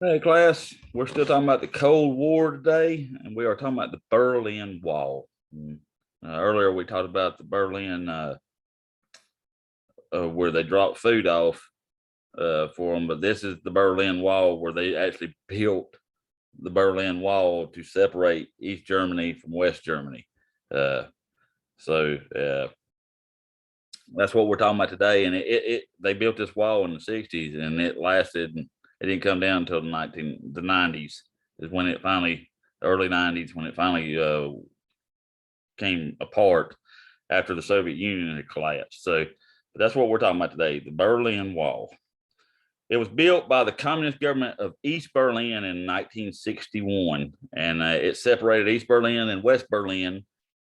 Hey, class, we're still talking about the Cold War today, and we are talking about the Berlin Wall. Earlier, we talked about the Berlin, where they dropped food off for them, but this is the Berlin Wall where they actually built the Berlin Wall to separate East Germany from West Germany. Uh, so that's what we're talking about today. And they built this wall in the 60s, and it lasted. It didn't come down until the 90s is when it finally, early 90s, when it finally came apart after the Soviet Union had collapsed. So that's what we're talking about today, the Berlin Wall. It was built by the communist government of East Berlin in 1961, and it separated East Berlin and West Berlin.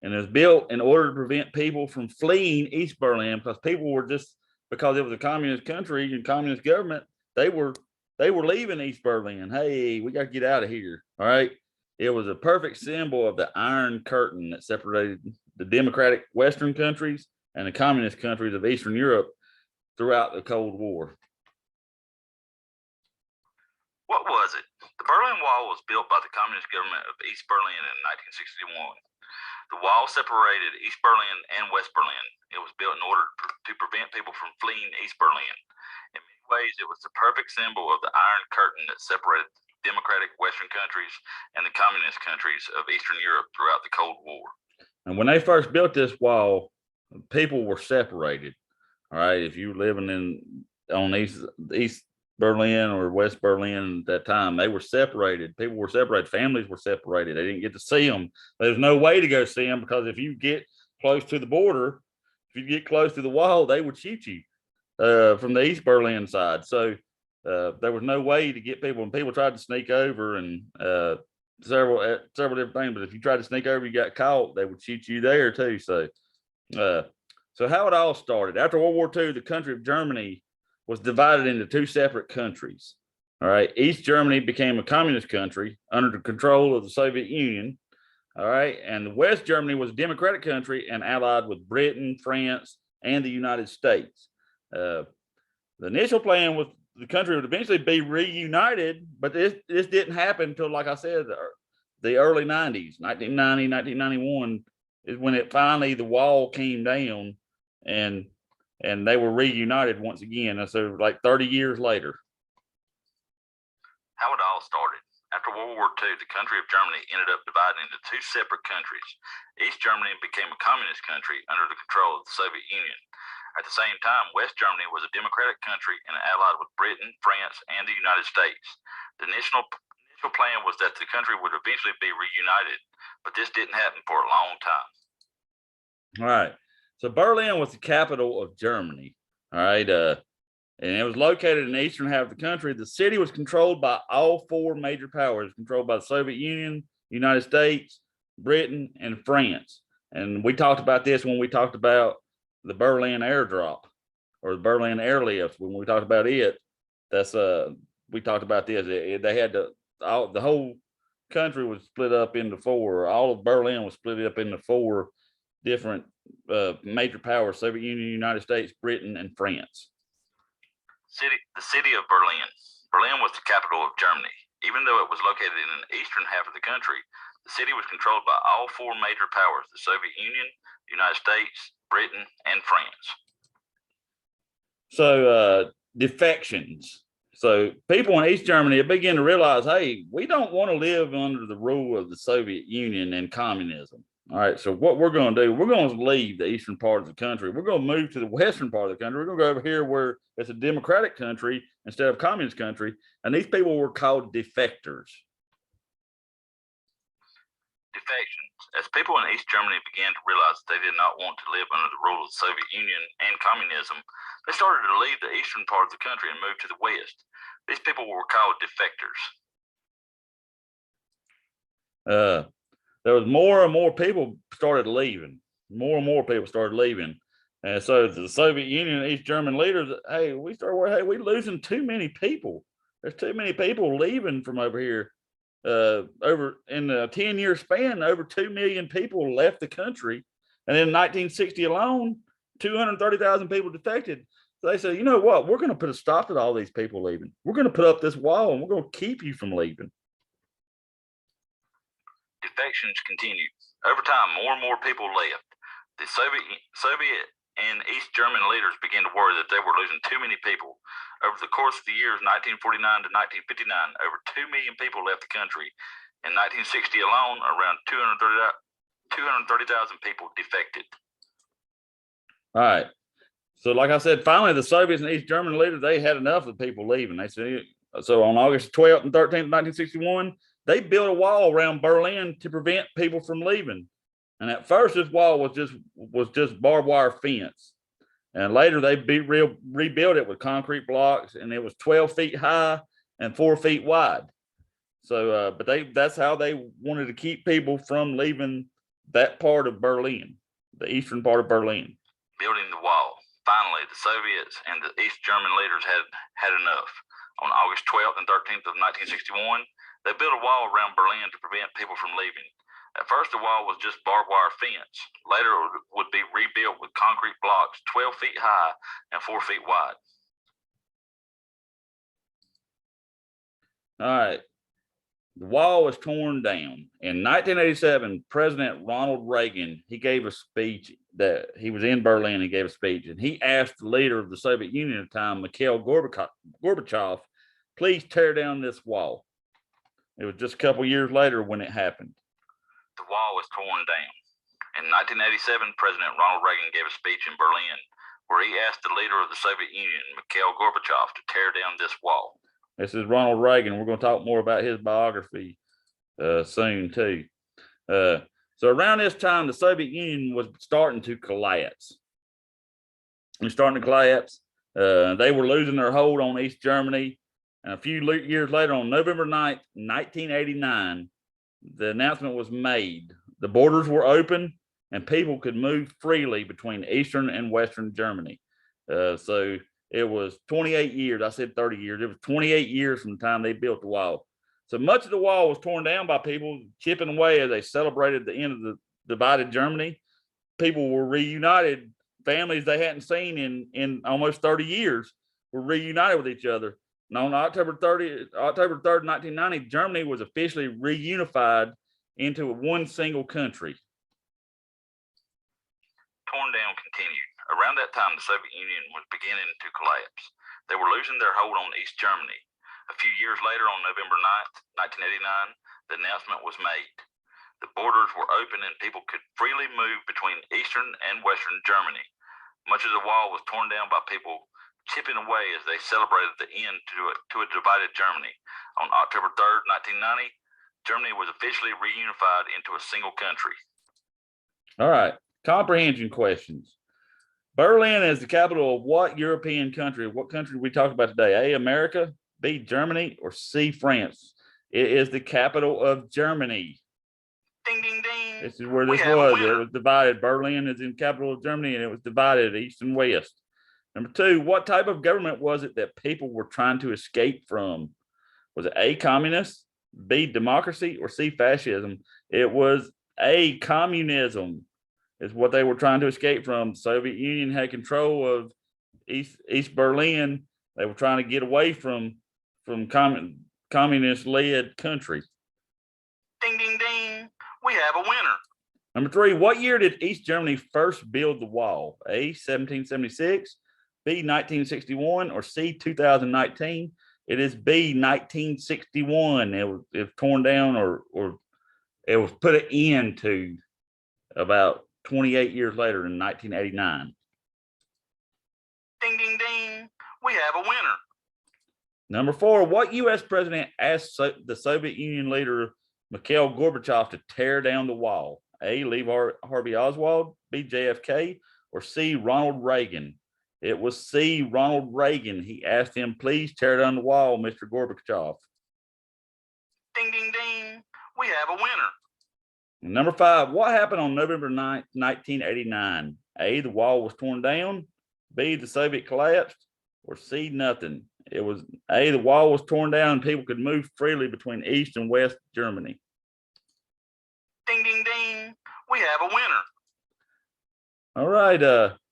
And it was built in order to prevent people from fleeing East Berlin, because people were just, because it was a communist country and communist government, they were leaving East Berlin. Hey, we got to get out of here. All right. It was a perfect symbol of the Iron Curtain that separated the democratic Western countries and the communist countries of Eastern Europe throughout the Cold War. What was it? The Berlin Wall was built by the communist government of East Berlin in 1961. The wall separated East Berlin and West Berlin. It was built in order to prevent people from fleeing East Berlin. In many ways, it was the perfect symbol of the Iron Curtain that separated democratic Western countries and the communist countries of Eastern Europe throughout the Cold War. And when they first built this wall, people were separated. All right. If you were living on East Berlin or West Berlin at that time, they were separated. People were separated. Families were separated. They didn't get to see them. There's no way to go see them, because if you get close to the border, if you get close to the wall, they would shoot you from the East Berlin side. So there was no way to get people, and people tried to sneak over, and several different things. But if you tried to sneak over, you got caught, they would shoot you there too. So how it all started after World War II, the country of Germany was divided into two separate countries. All right. East Germany became a communist country under the control of the Soviet Union. All right. And West Germany was a democratic country and allied with Britain, France, and the United States. The initial plan was the country would eventually be reunited, but this didn't happen until, like I said, the early 90s, 1990, 1991 is when it finally, the wall came down, and they were reunited once again. So like 30 years later. How it all started. After World War II, the country of Germany ended up dividing into two separate countries. East Germany became a communist country under the control of the Soviet Union. At the same time, West Germany was a democratic country and allied with Britain, France, and the United States. The initial plan was that the country would eventually be reunited, but this didn't happen for a long time. All right. So Berlin was the capital of Germany. All right. And it was located in the eastern half of the country. The city was controlled by all four major powers, controlled by the Soviet Union, United States, Britain, and France. And we talked about this when we talked about the Berlin airdrop or the Berlin airlift. When we talked about it, we talked about this. They had the whole country was split up into four. All of Berlin was split up into four different major powers: Soviet Union, United States, Britain, and France. The city of Berlin. Berlin was the capital of Germany. Even though it was located in the eastern half of the country, the city was controlled by all four major powers: the Soviet Union, the United States, Britain, and France. So defections. So people in East Germany begin to realize, hey, we don't want to live under the rule of the Soviet Union and communism. All right. So what we're going to do, we're going to leave the eastern part of the country. We're going to move to the western part of the country. We're going to go over here where it's a democratic country instead of communist country. And these people were called defectors. Defections. As people in East Germany began to realize that they did not want to live under the rule of the Soviet Union and communism, they started to leave the eastern part of the country and move to the west. These people were called defectors. There was more and more people started leaving. More and more people started leaving. And so the Soviet Union and East German leaders, hey, we're losing too many people. There's too many people leaving from over here. Over in a 10-year span, over 2 million people left the country. And in 1960 alone, 230,000 people defected. So they said, you know what? We're going to put a stop to all these people leaving. We're going to put up this wall and we're going to keep you from leaving. Defections continued. Over time, more and more people left. The Soviet and East German leaders began to worry that they were losing too many people. Over the course of the years 1949 to 1959, over 2 million people left the country. In 1960 alone, around 230,000 people defected. All right. So, like I said, finally, the Soviets and East German leaders, they had enough of the people leaving. They said, so on August 12th and 13th, 1961, they built a wall around Berlin to prevent people from leaving. And at first, this wall was just barbed wire fence. And later, they rebuilt it with concrete blocks, and it was 12 feet high and 4 feet wide. So, but that's how they wanted to keep people from leaving that part of Berlin, the eastern part of Berlin. Building the wall. Finally, the Soviets and the East German leaders had enough. On August 12th and 13th of 1961, they built a wall around Berlin to prevent people from leaving. At first, the wall was just barbed wire fence. Later, it would be rebuilt with concrete blocks 12 feet high and 4 feet wide. All right. The wall was torn down. In 1987, President Ronald Reagan, he gave a speech that he was in Berlin. He gave a speech, and he asked the leader of the Soviet Union at the time, Mikhail Gorbachev, please tear down this wall. It was just a couple years later when it happened. The wall was torn down. In 1987, President Ronald Reagan gave a speech in Berlin where he asked the leader of the Soviet Union, Mikhail Gorbachev, to tear down this wall. This is Ronald Reagan. We're going to talk more about his biography soon, too. So around this time, the Soviet Union was starting to collapse. They were losing their hold on East Germany. And a few years later, on November 9th, 1989, the announcement was made. The borders were open and people could move freely between Eastern and Western Germany. So it was 28 years. I said 30 years. It was 28 years from the time they built the wall. So much of the wall was torn down by people chipping away as they celebrated the end of the divided Germany. People were reunited. Families they hadn't seen in almost 30 years were reunited with each other. And on October 3rd, 1990, Germany was officially reunified into one single country. Torn down continued. Around that time, the Soviet Union was beginning to collapse. They were losing their hold on East Germany. A few years later, on November 9th, 1989, the announcement was made. The borders were open and people could freely move between Eastern and Western Germany. Much of the wall was torn down by people chipping away as they celebrated the end to a divided Germany. On October 3rd, 1990, Germany was officially reunified into a single country. All right, comprehension questions. Berlin is the capital of what European country? What country did we talk about today? A, America, B, Germany, or C, France? It is the capital of Germany. Ding, ding, ding. This is where this was. It was divided. Berlin is in the capital of Germany, and it was divided east and west. Number two, what type of government was it that people were trying to escape from? Was it A, communist, B, democracy, or C, fascism? It was A, communism is what they were trying to escape from. The Soviet Union had control of East Berlin. They were trying to get away from communist-led country. Ding, ding, ding. We have a winner. Number three, what year did East Germany first build the wall? A, 1776, B, 1961, or C, 2019? It is B, 1961. It was torn down or it was put an end to about 28 years later in 1989. Ding, ding, ding. We have a winner. Number four, what U.S. president asked the Soviet Union leader Mikhail Gorbachev to tear down the wall? A, Lee Harvey Oswald, B, JFK, or C, Ronald Reagan? It was C, Ronald Reagan. He asked him, please tear down the wall, Mr. Gorbachev. Ding, ding, ding. We have a winner. Number five, what happened on November 9th, 1989? A, the wall was torn down. B, the Soviet collapsed. Or C, nothing. It was A, the wall was torn down and people could move freely between East and West Germany. Ding, ding, ding. We have a winner. All right.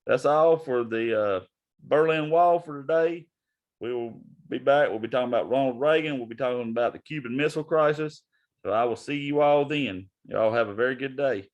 That's all for the Berlin Wall for today. We will be back. We'll be talking about Ronald Reagan. We'll be talking about the Cuban Missile Crisis. So I will see you all then. Y'all have a very good day.